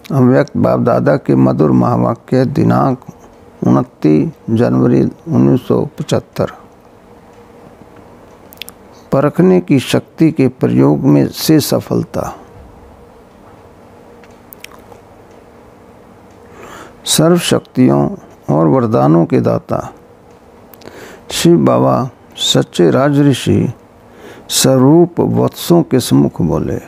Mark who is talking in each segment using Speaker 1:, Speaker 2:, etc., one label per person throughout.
Speaker 1: अव्यक्त बाप दादा के मधुर महावाक्य दिनांक 29 जनवरी 1975। परखने की शक्ति के प्रयोग में से सफलता। सर्व शक्तियों और वरदानों के दाता शिव बाबा सच्चे राजऋषि स्वरूप वत्सों के सम्मुख बोले,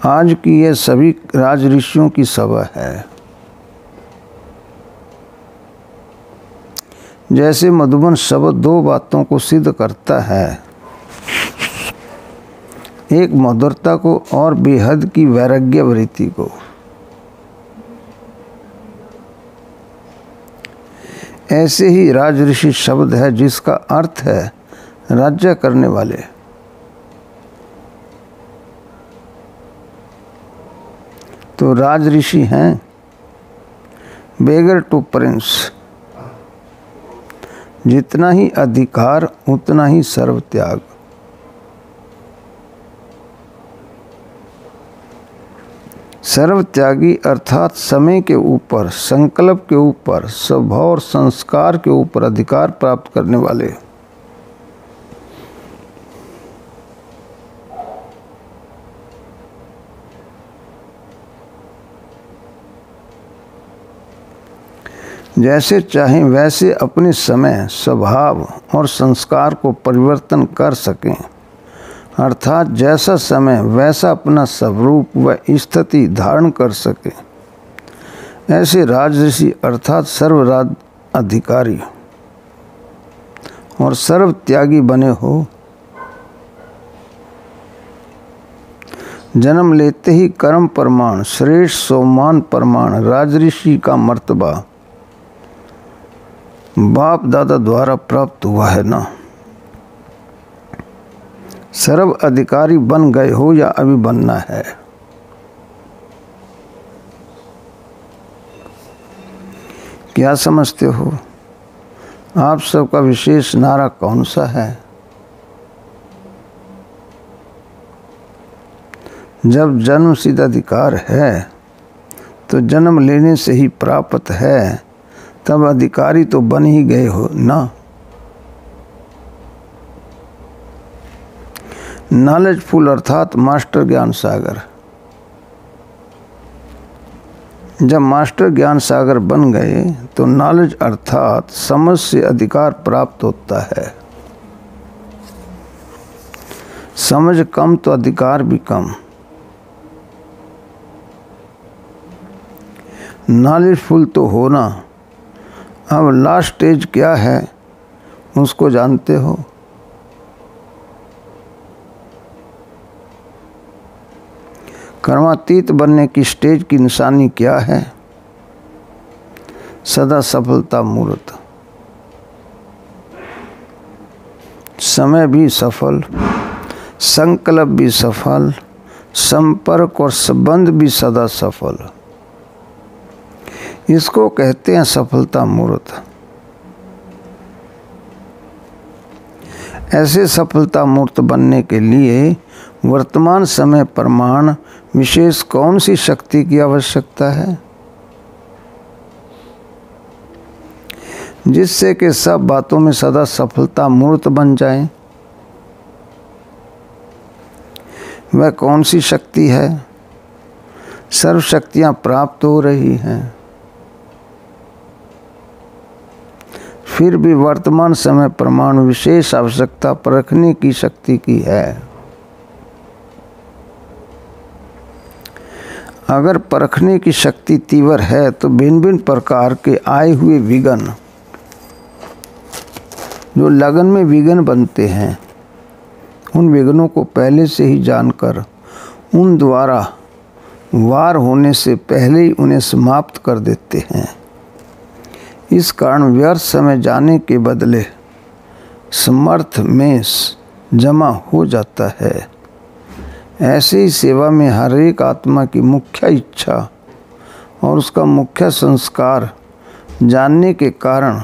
Speaker 1: आज की यह सभी राजऋषियों की सभा है। जैसे मधुबन शब्द दो बातों को सिद्ध करता है, एक मधुरता को और बेहद की वैराग्य वृत्ति को। ऐसे ही राजऋषि शब्द है जिसका अर्थ है राज्य करने वाले। तो राजऋषि हैं बेगर टू प्रिंस। जितना ही अधिकार उतना ही सर्व त्याग। सर्व त्यागी अर्थात समय के ऊपर, संकल्प के ऊपर, स्वभाव और संस्कार के ऊपर अधिकार प्राप्त करने वाले। जैसे चाहें वैसे अपने समय, स्वभाव और संस्कार को परिवर्तन कर सकें, अर्थात जैसा समय वैसा अपना स्वरूप व स्थिति धारण कर सके। ऐसे राजऋषि अर्थात सर्वराज अधिकारी और सर्व त्यागी बने हो। जन्म लेते ही कर्म प्रमाण, श्रेष्ठ सोमान प्रमाण, राजऋषि का मर्तबा बाप दादा द्वारा प्राप्त हुआ है ना। सर्व अधिकारी बन गए हो या अभी बनना है। क्या समझते हो? आप सबका विशेष नारा कौन सा है? जब जन्म सिद्ध अधिकार है तो जन्म लेने से ही प्राप्त है, तब अधिकारी तो बन ही गए हो ना। नॉलेजफुल अर्थात मास्टर ज्ञान सागर। जब मास्टर ज्ञान सागर बन गए तो नॉलेज अर्थात समझ से अधिकार प्राप्त होता है। समझ कम तो अधिकार भी कम। नॉलेजफुल तो होना। अब लास्ट स्टेज क्या है उसको जानते हो? कर्मातीत बनने की स्टेज की निशानी क्या है? सदा सफलता मूर्त। समय भी सफल, संकल्प भी सफल, संपर्क और संबंध भी सदा सफल। इसको कहते हैं सफलता मूर्त। ऐसे सफलता मूर्त बनने के लिए वर्तमान समय प्रमाण विशेष कौन सी शक्ति की आवश्यकता है, जिससे कि सब बातों में सदा सफलता मूर्त बन जाएं? वह कौन सी शक्ति है? सर्व शक्तियां प्राप्त हो रही हैं, फिर भी वर्तमान समय प्रमाण विशेष आवश्यकता परखने की शक्ति की है। अगर परखने की शक्ति तीव्र है तो भिन्न भिन्न प्रकार के आए हुए विघ्न, जो लगन में विघ्न बनते हैं, उन विघ्नों को पहले से ही जानकर उन द्वारा वार होने से पहले ही उन्हें समाप्त कर देते हैं। इस कारण व्यर्थ समय जाने के बदले समर्थ में जमा हो जाता है। ऐसे ही सेवा में हर एक आत्मा की मुख्य इच्छा और उसका मुख्य संस्कार जानने के कारण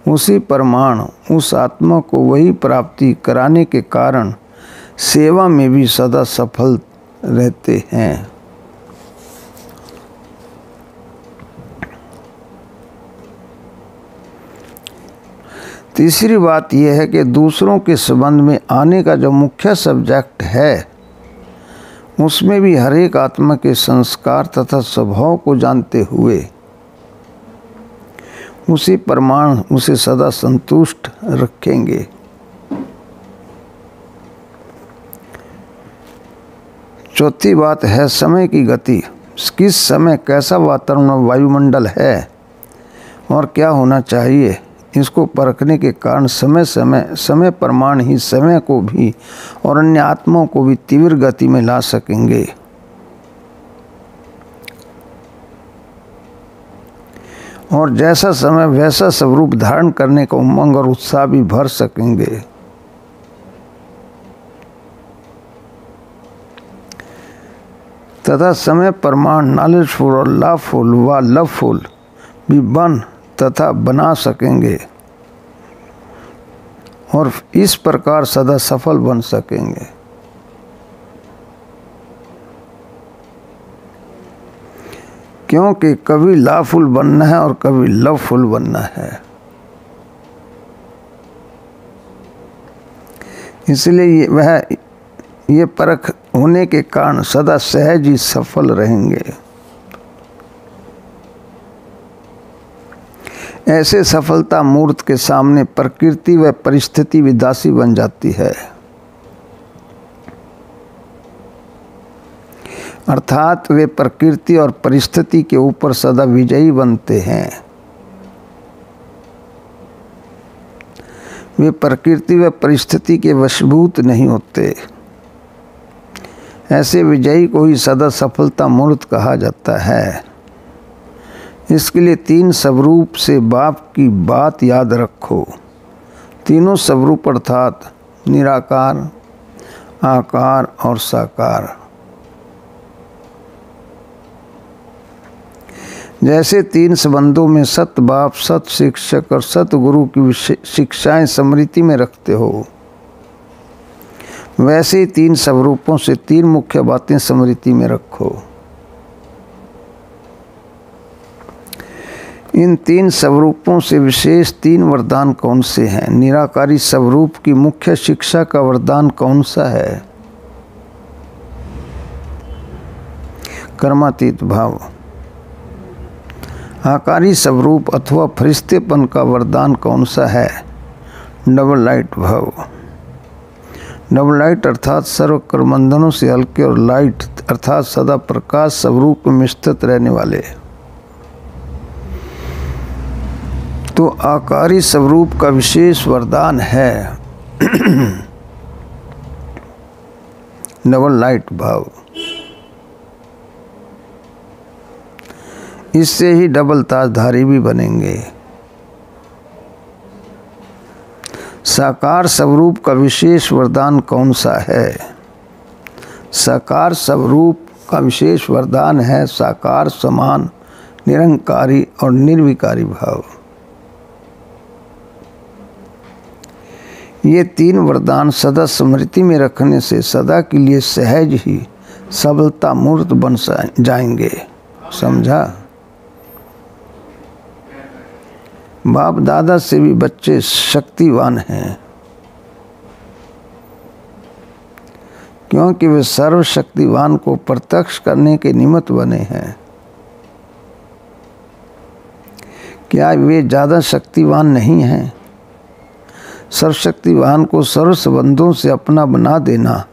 Speaker 1: उसी प्रमाण उस आत्मा को वही प्राप्ति कराने के कारण सेवा में भी सदा सफल रहते हैं। तीसरी बात यह है कि दूसरों के संबंध में आने का जो मुख्य सब्जेक्ट है उसमें भी हर एक आत्मा के संस्कार तथा स्वभाव को जानते हुए उसी प्रमाण उसे सदा संतुष्ट रखेंगे। चौथी बात है समय की गति। किस समय कैसा वातावरण और वायुमंडल है और क्या होना चाहिए, इसको परखने के कारण समय प्रमाण ही समय को भी और अन्य आत्माओं को भी तीव्र गति में ला सकेंगे। और जैसा समय वैसा स्वरूप धारण करने का उमंग और उत्साह भी भर सकेंगे। तथा समय प्रमाण नॉलेजफुल और लवफुल व लवफुल भी बन तथा बना सकेंगे और इस प्रकार सदा सफल बन सकेंगे। क्योंकि कभी लवफुल बनना है और कभी लवफुल बनना है। इसलिए ये परख होने के कारण सदा सहज ही सफल रहेंगे। ऐसे सफलता मूर्त के सामने प्रकृति व परिस्थिति भी दासी बन जाती है। अर्थात वे प्रकृति और परिस्थिति के ऊपर सदा विजयी बनते हैं। वे प्रकृति व परिस्थिति के वशभूत नहीं होते। ऐसे विजयी को ही सदा सफलता मूर्त कहा जाता है। इसके लिए तीन स्वरूप से बाप की बात याद रखो। तीनों स्वरूप अर्थात निराकार, आकार और साकार। जैसे तीन संबंधों में सत बाप, सत शिक्षक और सत गुरु की शिक्षाएं स्मृति में रखते हो, वैसे ही तीन स्वरूपों से तीन मुख्य बातें स्मृति में रखो। इन तीन स्वरूपों से विशेष तीन वरदान कौन से हैं? निराकारी स्वरूप की मुख्य शिक्षा का वरदान कौन सा है? कर्मातीत भाव। आकारी स्वरूप अथवा फरिश्तेपन का वरदान कौन सा है? डबल लाइट भाव। डबल लाइट अर्थात सर्व कर्मबंधनों से हल्के और लाइट अर्थात सदा प्रकाश स्वरूप में स्थित रहने वाले। तो आकारी स्वरूप का विशेष वरदान है डबल लाइट भाव। इससे ही डबल ताजधारी भी बनेंगे। साकार स्वरूप का विशेष वरदान कौन सा है? साकार स्वरूप का विशेष वरदान है साकार, समान, निरंकारी और निर्विकारी भाव। ये तीन वरदान सदा स्मृति में रखने से सदा के लिए सहज ही सबलता मूर्त बन जाएंगे। समझा? बाप दादा से भी बच्चे शक्तिवान हैं, क्योंकि वे सर्वशक्तिवान को प्रत्यक्ष करने के निमित्त बने हैं। क्या वे ज़्यादा शक्तिवान नहीं हैं? सर्वशक्तिवान को सर्व संबंधों से अपना बना देना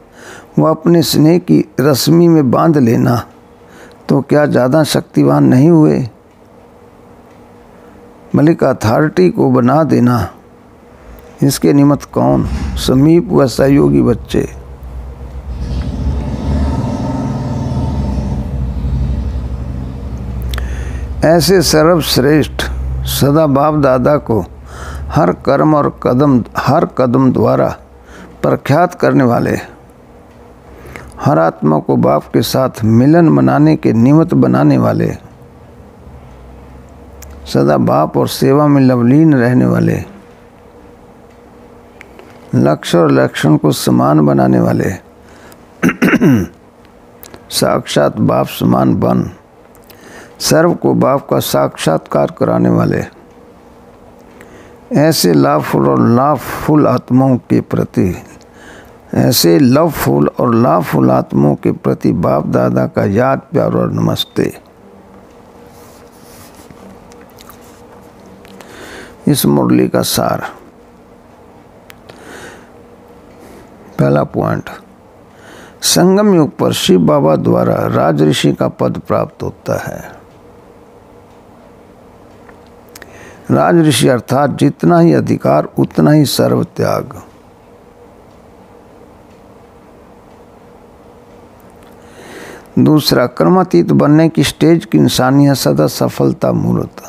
Speaker 1: व अपने स्नेह की रश्मि में बांध लेना, तो क्या ज़्यादा शक्तिवान नहीं हुए? मलिक अथॉरिटी को बना देना, इसके निमित्त कौन? समीप व सहयोगी बच्चे। ऐसे सर्वश्रेष्ठ सदा बाप दादा को हर कर्म और हर कदम द्वारा प्रख्यात करने वाले, हर आत्मा को बाप के साथ मिलन मनाने के निमित्त बनाने वाले, सदा बाप और सेवा में लवलीन रहने वाले, लक्ष्य और लक्षण को समान बनाने वाले, साक्षात बाप समान बन, सर्व को बाप का साक्षात्कार कराने वाले, ऐसे लाभफुल और लाभफुल आत्माओं के प्रति, ऐसे लवफुल और लाभफुल आत्माओं के प्रति बाप दादा का याद प्यार और नमस्ते। इस मुरली का सार। पहला पॉइंट, संगम युग पर शिव बाबा द्वारा राजऋषि का पद प्राप्त होता है। राजऋषि अर्थात जितना ही अधिकार उतना ही सर्व त्याग। दूसरा, कर्मातीत बनने की स्टेज की निशानी है सदा सफलता मूर्त।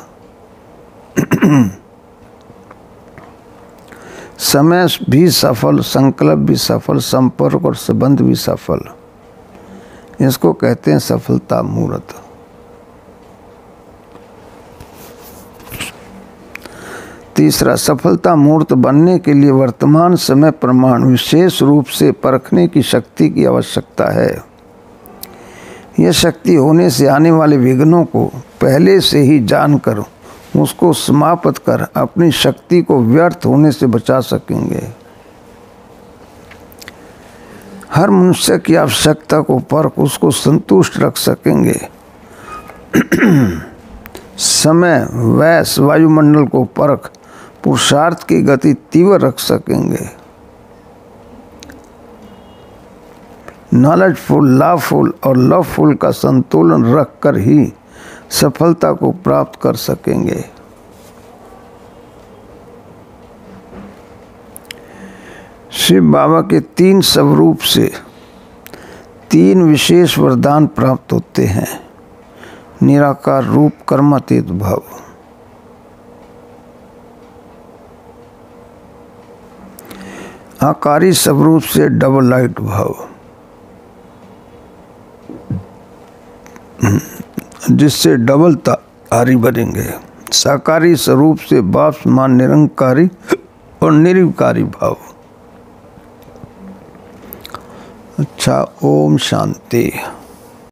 Speaker 1: समय भी सफल, संकल्प भी सफल, संपर्क और संबंध भी सफल। इसको कहते हैं सफलता मूर्त। तीसरा, सफलता मूर्त बनने के लिए वर्तमान समय प्रमाण विशेष रूप से परखने की शक्ति की आवश्यकता है। यह शक्ति होने से आने वाले विघ्नों को पहले से ही जानकर उसको समाप्त कर अपनी शक्ति को व्यर्थ होने से बचा सकेंगे। हर मनुष्य की आवश्यकता को परख उसको संतुष्ट रख सकेंगे। समय, वैस, वायुमंडल को परख पुरुषार्थ की गति तीव्र रख सकेंगे। नॉलेजफुल, लाभफुल और लवफुल का संतुलन रखकर ही सफलता को प्राप्त कर सकेंगे। शिव बाबा के 3 स्वरूप से 3 विशेष वरदान प्राप्त होते हैं। निराकार रूप, कर्मातीत भाव। आकारी स्वरूप से डबल लाइट भाव, जिससे डबल तारी बनेंगे। साकारी स्वरूप से बाप समान निरंकारी और निर्विकारी भाव। अच्छा, ओम शांति।